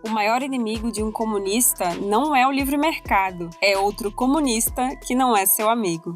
O maior inimigo de um comunista não é o livre mercado, é outro comunista que não é seu amigo.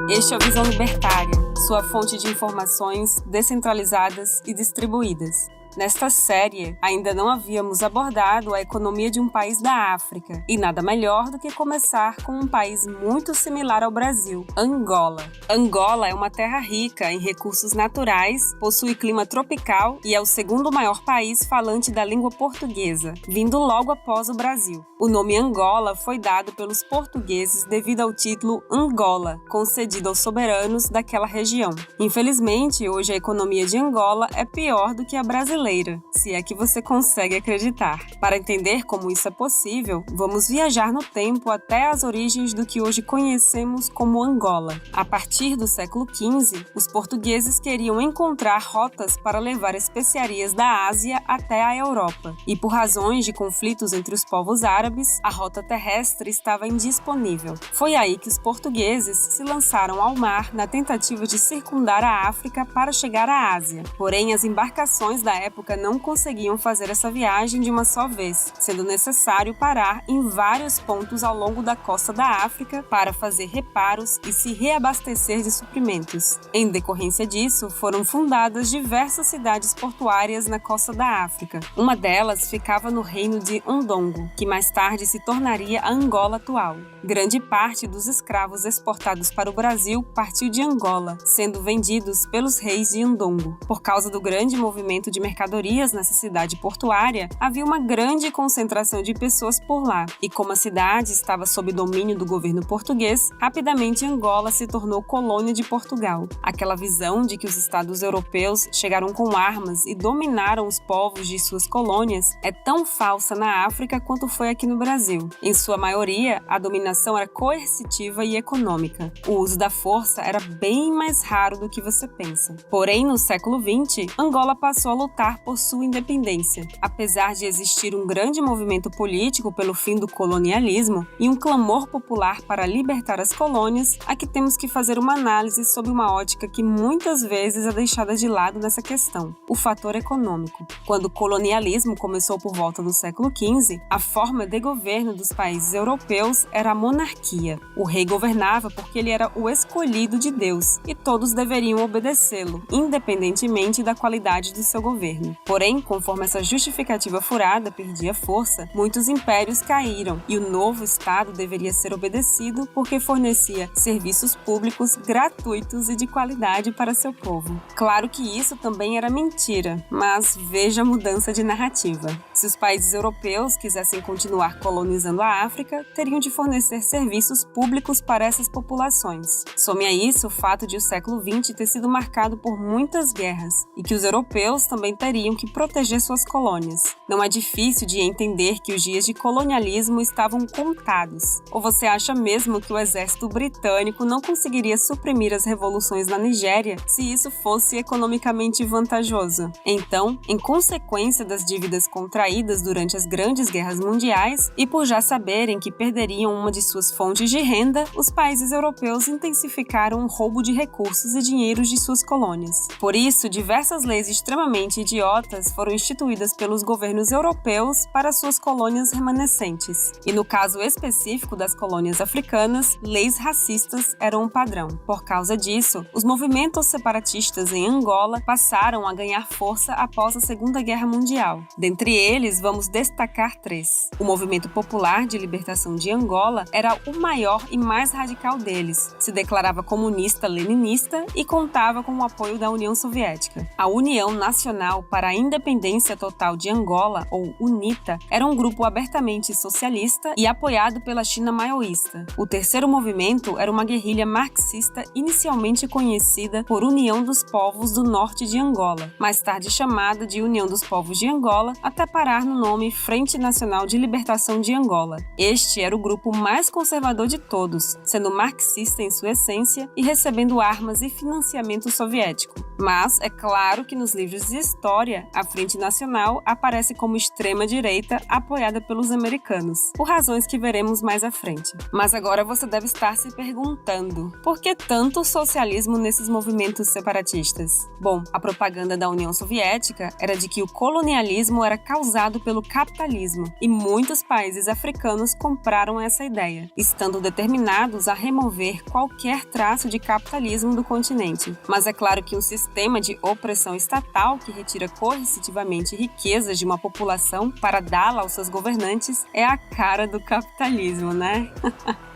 Este é o Visão Libertária, sua fonte de informações descentralizadas e distribuídas. Nesta série, ainda não havíamos abordado a economia de um país da África, e nada melhor do que começar com um país muito similar ao Brasil, Angola. Angola é uma terra rica em recursos naturais, possui clima tropical e é o segundo maior país falante da língua portuguesa, vindo logo após o Brasil. O nome Angola foi dado pelos portugueses devido ao título Angola, concedido aos soberanos daquela região. Infelizmente, hoje a economia de Angola é pior do que a brasileira, se é que você consegue acreditar. Para entender como isso é possível, vamos viajar no tempo até as origens do que hoje conhecemos como Angola. A partir do século XV, os portugueses queriam encontrar rotas para levar especiarias da Ásia até a Europa, e por razões de conflitos entre os povos árabes, a rota terrestre estava indisponível. Foi aí que os portugueses se lançaram ao mar na tentativa de circundar a África para chegar à Ásia. Porém, as embarcações da época não conseguiam fazer essa viagem de uma só vez, sendo necessário parar em vários pontos ao longo da costa da África para fazer reparos e se reabastecer de suprimentos. Em decorrência disso, foram fundadas diversas cidades portuárias na costa da África. Uma delas ficava no reino de Ondongo, que mais tarde se tornaria a Angola atual. Grande parte dos escravos exportados para o Brasil partiu de Angola, sendo vendidos pelos reis de Ondongo. Por causa do grande movimento de mercadorias nessa cidade portuária, havia uma grande concentração de pessoas por lá, e como a cidade estava sob domínio do governo português, rapidamente Angola se tornou colônia de Portugal. Aquela visão de que os estados europeus chegaram com armas e dominaram os povos de suas colônias é tão falsa na África quanto foi aqui no Brasil. Em sua maioria, a dominação era coercitiva e econômica. O uso da força era bem mais raro do que você pensa. Porém, no século XX, Angola passou a lutar por sua independência. Apesar de existir um grande movimento político pelo fim do colonialismo e um clamor popular para libertar as colônias, aqui temos que fazer uma análise sob uma ótica que muitas vezes é deixada de lado nessa questão, o fator econômico. Quando o colonialismo começou por volta do século XV, a forma de governo dos países europeus era a monarquia. O rei governava porque ele era o escolhido de Deus e todos deveriam obedecê-lo, independentemente da qualidade do seu governo. Porém, conforme essa justificativa furada perdia força, muitos impérios caíram e o novo Estado deveria ser obedecido porque fornecia serviços públicos gratuitos e de qualidade para seu povo. Claro que isso também era mentira, mas veja a mudança de narrativa. Se os países europeus quisessem continuar colonizando a África, teriam de fornecer serviços públicos para essas populações. Some a isso o fato de o século XX ter sido marcado por muitas guerras e que os europeus também teriam que proteger suas colônias. Não é difícil de entender que os dias de colonialismo estavam contados. Ou você acha mesmo que o exército britânico não conseguiria suprimir as revoluções na Nigéria se isso fosse economicamente vantajoso? Então, em consequência das dívidas contraídas durante as grandes guerras mundiais e por já saberem que perderiam uma de suas fontes de renda, os países europeus intensificaram o roubo de recursos e dinheiros de suas colônias. Por isso, diversas leis extremamente idiotas foram instituídas pelos governos europeus para suas colônias remanescentes. E no caso específico das colônias africanas, leis racistas eram um padrão. Por causa disso, os movimentos separatistas em Angola passaram a ganhar força após a Segunda Guerra Mundial. Dentre eles, vamos destacar três. O Movimento Popular de Libertação de Angola era o maior e mais radical deles. Se declarava comunista-leninista e contava com o apoio da União Soviética. A União Nacional para a Independência Total de Angola, ou UNITA, era um grupo abertamente socialista e apoiado pela China maoísta. O terceiro movimento era uma guerrilha marxista inicialmente conhecida por União dos Povos do Norte de Angola, mais tarde chamada de União dos Povos de Angola, até parar no nome Frente Nacional de Libertação de Angola. Este era o grupo mais conservador de todos, sendo marxista em sua essência e recebendo armas e financiamento soviético. Mas é claro que nos livros de história história, a Frente Nacional aparece como extrema-direita apoiada pelos americanos, por razões que veremos mais à frente. Mas agora você deve estar se perguntando, por que tanto socialismo nesses movimentos separatistas? Bom, a propaganda da União Soviética era de que o colonialismo era causado pelo capitalismo, e muitos países africanos compraram essa ideia, estando determinados a remover qualquer traço de capitalismo do continente. Mas é claro que um sistema de opressão estatal que retira coercitivamente riquezas de uma população para dá-la aos seus governantes é a cara do capitalismo, né?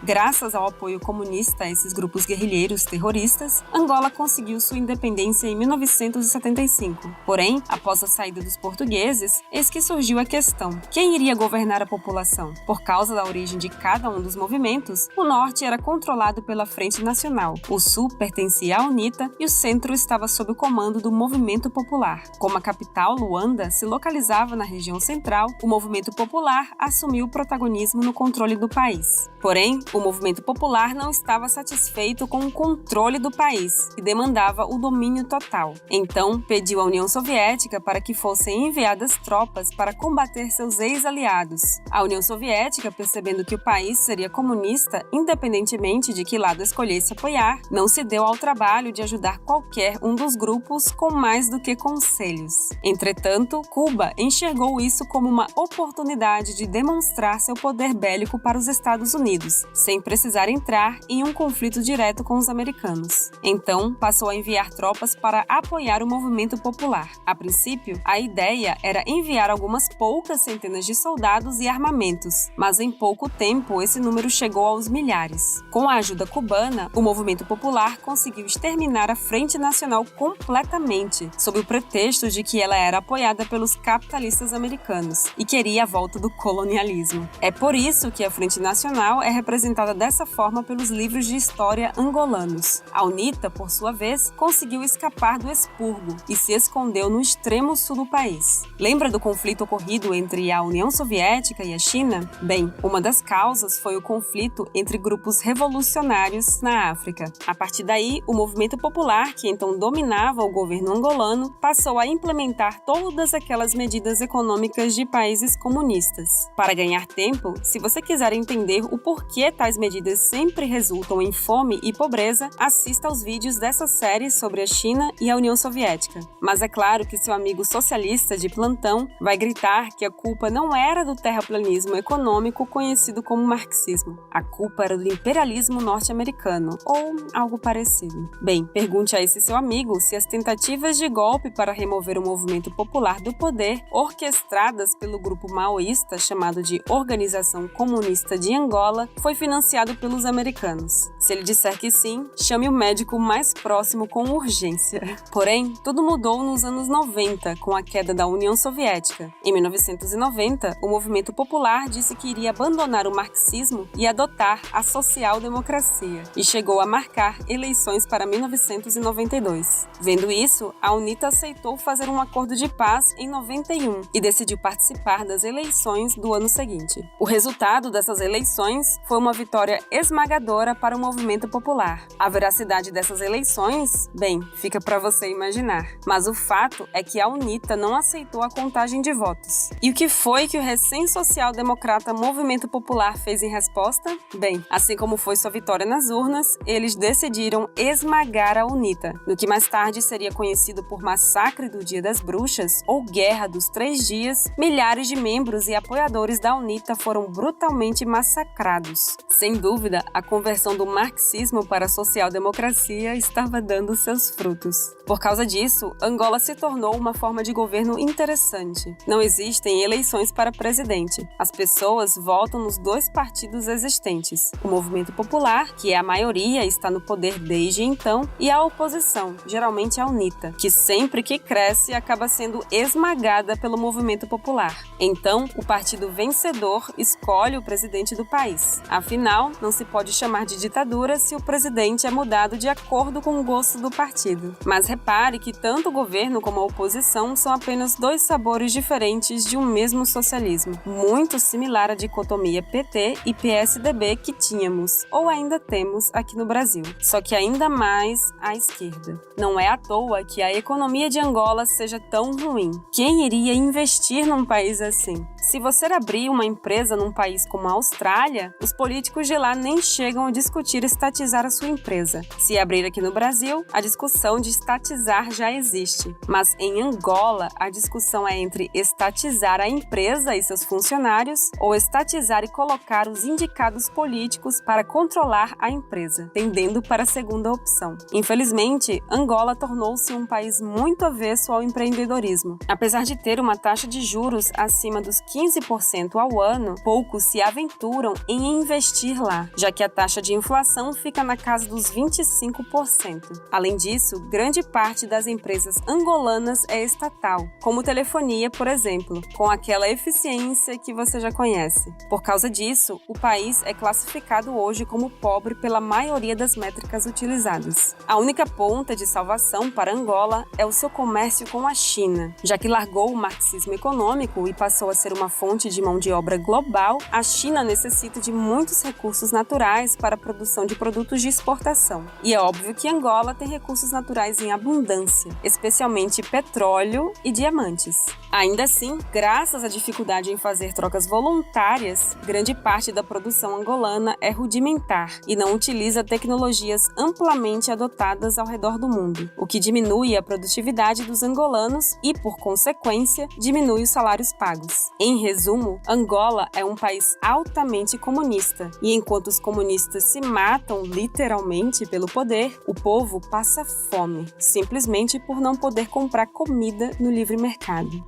Graças ao apoio comunista a esses grupos guerrilheiros terroristas, Angola conseguiu sua independência em 1975. Porém, após a saída dos portugueses, eis que surgiu a questão: quem iria governar a população? Por causa da origem de cada um dos movimentos, o norte era controlado pela Frente Nacional, o sul pertencia à UNITA e o centro estava sob o comando do Movimento Popular. Como a capital, Luanda, se localizava na região central, o Movimento Popular assumiu o protagonismo no controle do país. Porém, o Movimento Popular não estava satisfeito com o controle do país e demandava o domínio total. Então, pediu à União Soviética para que fossem enviadas tropas para combater seus ex-aliados. A União Soviética, percebendo que o país seria comunista, independentemente de que lado escolhesse apoiar, não se deu ao trabalho de ajudar qualquer um dos grupos com mais do que conselhos. Entretanto, Cuba enxergou isso como uma oportunidade de demonstrar seu poder bélico para os Estados Unidos, sem precisar entrar em um conflito direto com os americanos. Então, passou a enviar tropas para apoiar o movimento popular. A princípio, a ideia era enviar algumas poucas centenas de soldados e armamentos, mas em pouco tempo esse número chegou aos milhares. Com a ajuda cubana, o movimento popular conseguiu exterminar a Frente Nacional completamente, sob o pretexto de que ela era apoiada pelos capitalistas americanos e queria a volta do colonialismo. É por isso que a Frente Nacional é representada dessa forma pelos livros de história angolanos. A UNITA, por sua vez, conseguiu escapar do expurgo e se escondeu no extremo sul do país. Lembra do conflito ocorrido entre a União Soviética e a China? Bem, uma das causas foi o conflito entre grupos revolucionários na África. A partir daí, o movimento popular, que então dominava o governo angolano, passou a implementar todas aquelas medidas econômicas de países comunistas. Para ganhar tempo, se você quiser entender o porquê tais medidas sempre resultam em fome e pobreza, assista aos vídeos dessa série sobre a China e a União Soviética. Mas é claro que seu amigo socialista de plantão vai gritar que a culpa não era do terraplanismo econômico conhecido como marxismo. A culpa era do imperialismo norte-americano, ou algo parecido. Bem, pergunte a esse seu amigo se as tentativas de golpe para remover o movimento popular do poder, orquestradas pelo grupo maoísta chamado de Organização Comunista de Angola, foi financiado pelos americanos. Se ele disser que sim, chame o médico mais próximo com urgência. Porém, tudo mudou nos anos 90, com a queda da União Soviética. Em 1990, o movimento popular disse que iria abandonar o marxismo e adotar a social-democracia, e chegou a marcar eleições para 1992. Vendo isso, a UNITA aceitou fazer um acordo de paz em 91 e decidiu participar das eleições do ano seguinte. O resultado dessas eleições foi uma vitória esmagadora para o movimento popular. A veracidade dessas eleições, bem, fica para você imaginar. Mas o fato é que a UNITA não aceitou a contagem de votos. E o que foi que o recém-social-democrata Movimento Popular fez em resposta? Bem, assim como foi sua vitória nas urnas, eles decidiram esmagar a UNITA, no que mais tarde seria conhecido por Massacre do Dia das Bruxas ou Guerra dos 3 Dias. Milhares de membros e apoiadores da UNITA foram brutalmente massacrados. Sem dúvida, a conversão do marxismo para a social-democracia estava dando seus frutos. Por causa disso, Angola se tornou uma forma de governo interessante. Não existem eleições para presidente. As pessoas votam nos 2 partidos existentes: o Movimento Popular, que é a maioria e está no poder desde então, e a oposição, geralmente a UNITA, que sempre que cresce acaba sendo esmagada pelo Movimento Popular. Então, o partido vencedor escolhe o presidente do país. A Afinal, não se pode chamar de ditadura se o presidente é mudado de acordo com o gosto do partido. Mas repare que tanto o governo como a oposição são apenas dois sabores diferentes de um mesmo socialismo, muito similar à dicotomia PT e PSDB que tínhamos, ou ainda temos, aqui no Brasil, só que ainda mais à esquerda. Não é à toa que a economia de Angola seja tão ruim. Quem iria investir num país assim? Se você abrir uma empresa num país como a Austrália, os políticos de lá nem chegam a discutir estatizar a sua empresa. Se abrir aqui no Brasil, a discussão de estatizar já existe. Mas em Angola, a discussão é entre estatizar a empresa e seus funcionários ou estatizar e colocar os indicados políticos para controlar a empresa, tendendo para a segunda opção. Infelizmente, Angola tornou-se um país muito avesso ao empreendedorismo. Apesar de ter uma taxa de juros acima dos 15% ao ano, poucos se aventuram em investir lá, já que a taxa de inflação fica na casa dos 25%. Além disso, grande parte das empresas angolanas é estatal, como telefonia, por exemplo, com aquela eficiência que você já conhece. Por causa disso, o país é classificado hoje como pobre pela maioria das métricas utilizadas. A única ponta de salvação para Angola é o seu comércio com a China. Já que largou o marxismo econômico e passou a ser uma fonte de mão de obra global, a China necessita de muitos recursos naturais para a produção de produtos de exportação. E é óbvio que Angola tem recursos naturais em abundância, especialmente petróleo e diamantes. Ainda assim, graças à dificuldade em fazer trocas voluntárias, grande parte da produção angolana é rudimentar e não utiliza tecnologias amplamente adotadas ao redor do mundo, o que diminui a produtividade dos angolanos e, por consequência, diminui os salários pagos. Em resumo, Angola é um país altamente comunista, e enquanto os comunistas se matam literalmente pelo poder, o povo passa fome, simplesmente por não poder comprar comida no livre mercado.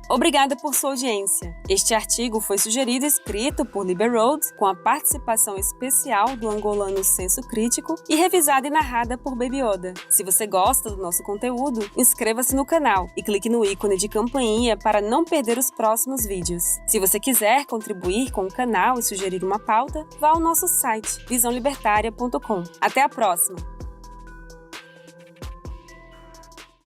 Obrigada por sua audiência. Este artigo foi sugerido e escrito por Liberoad, com a participação especial do angolano Senso Crítico e revisada e narrada por Baby Oda. Se você gosta do nosso conteúdo, inscreva-se no canal e clique no ícone de campainha para não perder os próximos vídeos. Se você quiser contribuir com o canal e sugerir uma pauta, vá ao nosso site visãolibertaria.com. Até a próxima!